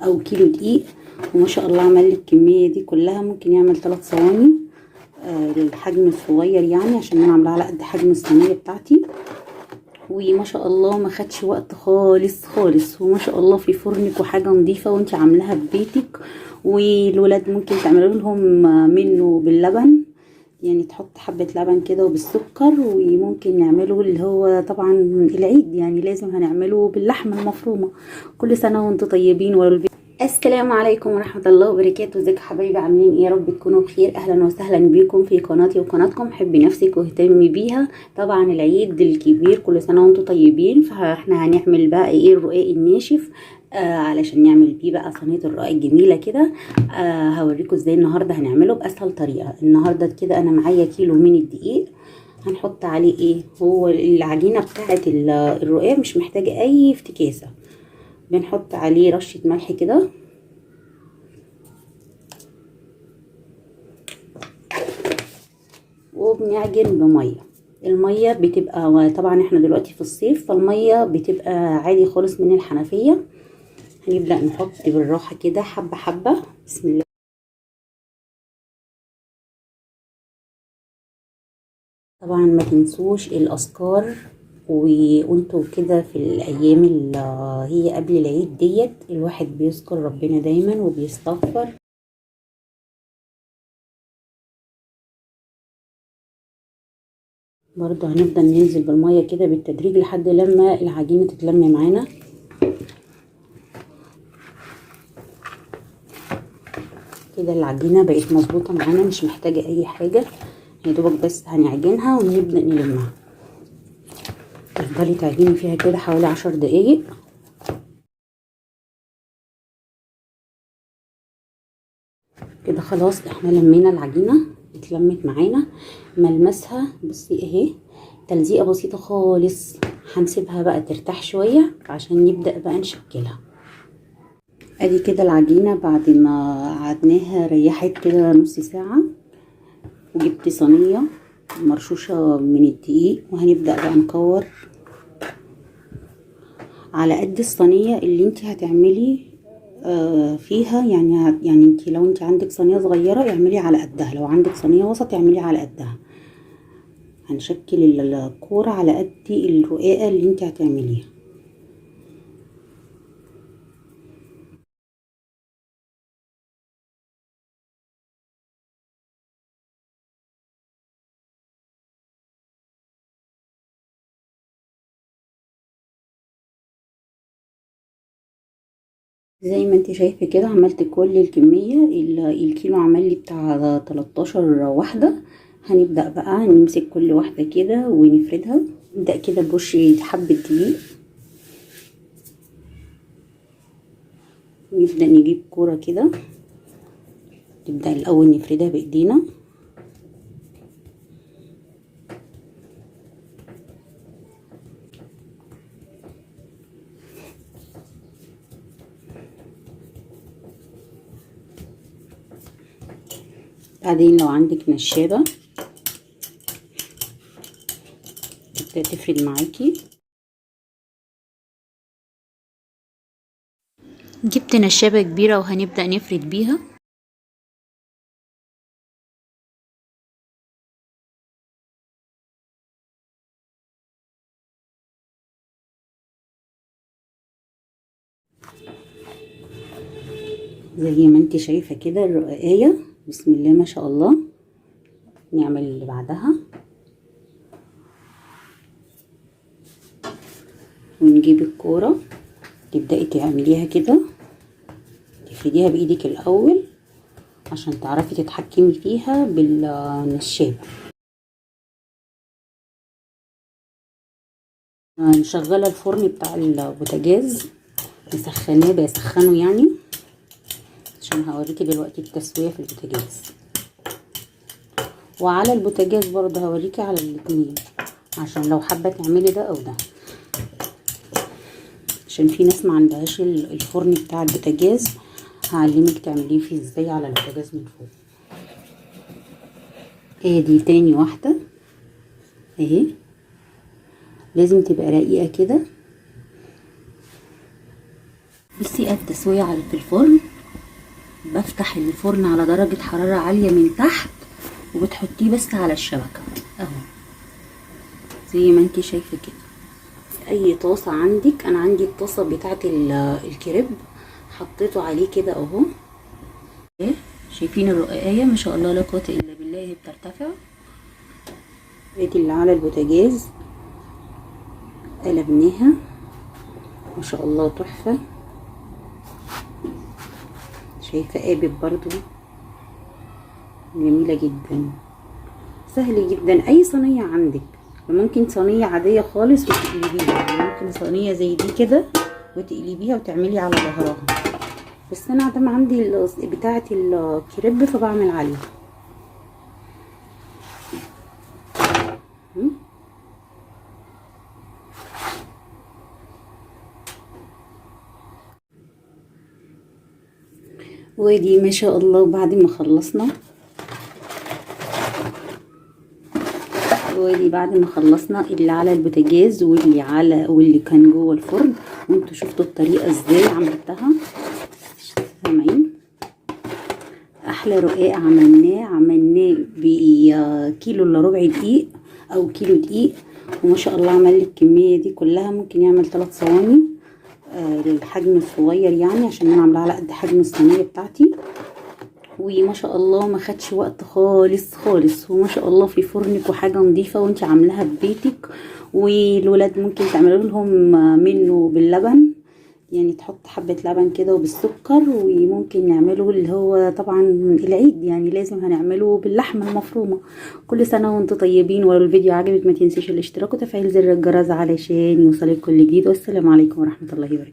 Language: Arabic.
او كيلو دقيق. وما شاء الله عمل لي الكميه دي كلها، ممكن يعمل 3 صواني للحجم الصغير يعني، عشان انا عاملاها على قد حجم الصينيه بتاعتي. وما شاء الله ما خدش وقت خالص خالص، وما شاء الله في فرنك وحاجه نظيفه وانت عاملاها ببيتك. والولاد ممكن تعملوا لهم منه باللبن، يعني تحط حبه لبن كده وبالسكر. وممكن نعمله اللي هو طبعا العيد يعني لازم هنعمله باللحمه المفرومه. كل سنه وانتم طيبين. السلام عليكم ورحمة الله وبركاته. ازيكم حبايبي، عاملين ايه؟ يا رب تكونوا بخير. اهلا وسهلا بيكم في قناتي وقناتكم. حبي نفسك واهتمي بيها. طبعا العيد الكبير كل سنة وانتم طيبين. فاحنا هنعمل بقى ايه؟ الرقاق الناشف علشان نعمل بيه بقى صينية الرقاق الجميلة كده. هوريكم ازاي النهاردة هنعمله بأسهل طريقة. النهاردة كده انا معايا كيلو من الدقيق. هنحط عليه ايه؟ هو العجينة بتاعت الرقاق مش محتاجة اي افتكاسة. بنحط عليه رشة ملح كده، وبنعجن بميه. الميه بتبقى طبعا احنا دلوقتي في الصيف، فالميه بتبقى عادي خالص من الحنفيه. هنبدا نحط بالراحه كده حبه حبه. بسم الله. طبعا ما تنسوش الاذكار، وانتوا كده في الايام اللي هي قبل العيد ديت الواحد بيذكر ربنا دايما وبيستغفر. برضو هنفضل ننزل بالميه كده بالتدريج لحد لما العجينه تتلم معانا. كده العجينه بقت مظبوطه معانا، مش محتاجه اي حاجه، يا دوبك بس هنعجنها ونبدا نلمها. تفضلي تعجني فيها كده حوالي 10 دقايق. كده خلاص احنا لمينا العجينه، اتلمت معانا. ملمسها بصي اهي، تلزيقه بسيطه خالص. هنسيبها بقى ترتاح شويه عشان نبدا بقى نشكلها. ادي كده العجينه بعد ما قعدناها ريحت كده نص ساعه. وجبت صينيه مرشوشه من الدقيق، وهنبدا بقى نكور على قد الصينيه اللي انت هتعملي فيها. يعني انت لو انت عندك صينيه صغيره اعملي على قدها، لو عندك صينيه وسط اعملي على قدها. هنشكل الكوره على قد الرقاقه اللي انت هتعمليها. زي ما انت شايفه كده عملت كل الكميه. الكيلو عمل لي بتاع 13 واحده. هنبدا بقى نمسك كل واحده كده ونفردها. نبدا كده برش حبه دقيق، نبدا نجيب كوره كده. نبدا الاول نفردها بايدينا. بعدين لو عندك نشابه تبدا تفرد معاكي. جبت نشابه كبيره وهنبدا نفرد بيها. زي ما انت شايفه كده الرقاقيه بسم الله ما شاء الله. نعمل اللي بعدها، ونجيب الكوره تبداي تعمليها كده. تفرديها بايدك الاول عشان تعرفي تتحكمي فيها بالنشابه. مشغله الفرن بتاع البوتاجاز، مسخناه بسخنه يعني، عشان هوريكي دلوقتي التسويه في البوتاجاز وعلى البوتاجاز برضه. هوريكي على الاتنين عشان لو حابه تعملي ده او ده، عشان في ناس ما عندهاش الفرن بتاع البوتاجاز. هعلمك تعمليه فيه ازاي على البوتاجاز من فوق. دي تاني واحده اهي، لازم تبقى رقيقه كده. بصي التسوية في الفرن، بفتح الفرن على درجة حرارة عالية من تحت وبتحطيه بس على الشبكة اهو زي ما انتي شايفة كده. اي طاسة عندك، انا عندي الطاسة بتاعة الكريب حطيته عليه كده اهو. شايفين الرقاية ما شاء الله لا قوة الا بالله، هي بترتفع. ادي اللي على البوتاجاز قلبناها ما شاء الله تحفة. شايفة قابب برضو جميلة جدا، سهل جدا. اي صينية عندك، ممكن صينية عادية خالص وتقلبيها، يعني ممكن صينية زي دي كده وتقلبيها وتعملي على ظهرها، بس انا عدم عندي بتاعة الكريب فبعمل عليها. ودي ما شاء الله بعد ما خلصنا، اللي على البوتاجاز واللي كان جوه الفرن، وانتوا شفتوا الطريقه ازاي عملتها. سامعين؟ احلى رقاق عملناه بكيلو الا ربع دقيق او كيلو دقيق، وما شاء الله عمل لي الكميه دي كلها. ممكن يعمل 3 صواني للحجم الصغير، يعني عشان انا عاملاه على قد حجم الصينيه بتاعتي. وما شاء الله ما خدش وقت خالص خالص، وما شاء الله في فرنك وحاجه نظيفه وانت عاملاها ببيتك. والولاد ممكن تعملوا لهم منه باللبن، يعني تحط حبه لبن كده وبالسكر. وممكن نعمله اللي هو طبعا العيد، يعني لازم هنعمله باللحمه المفرومه. كل سنه وانتم طيبين. ولو الفيديو عجبك ما تنسيش الاشتراك وتفعيل زر الجرس علشان يوصلك كل جديد. والسلام عليكم ورحمه الله وبركاته.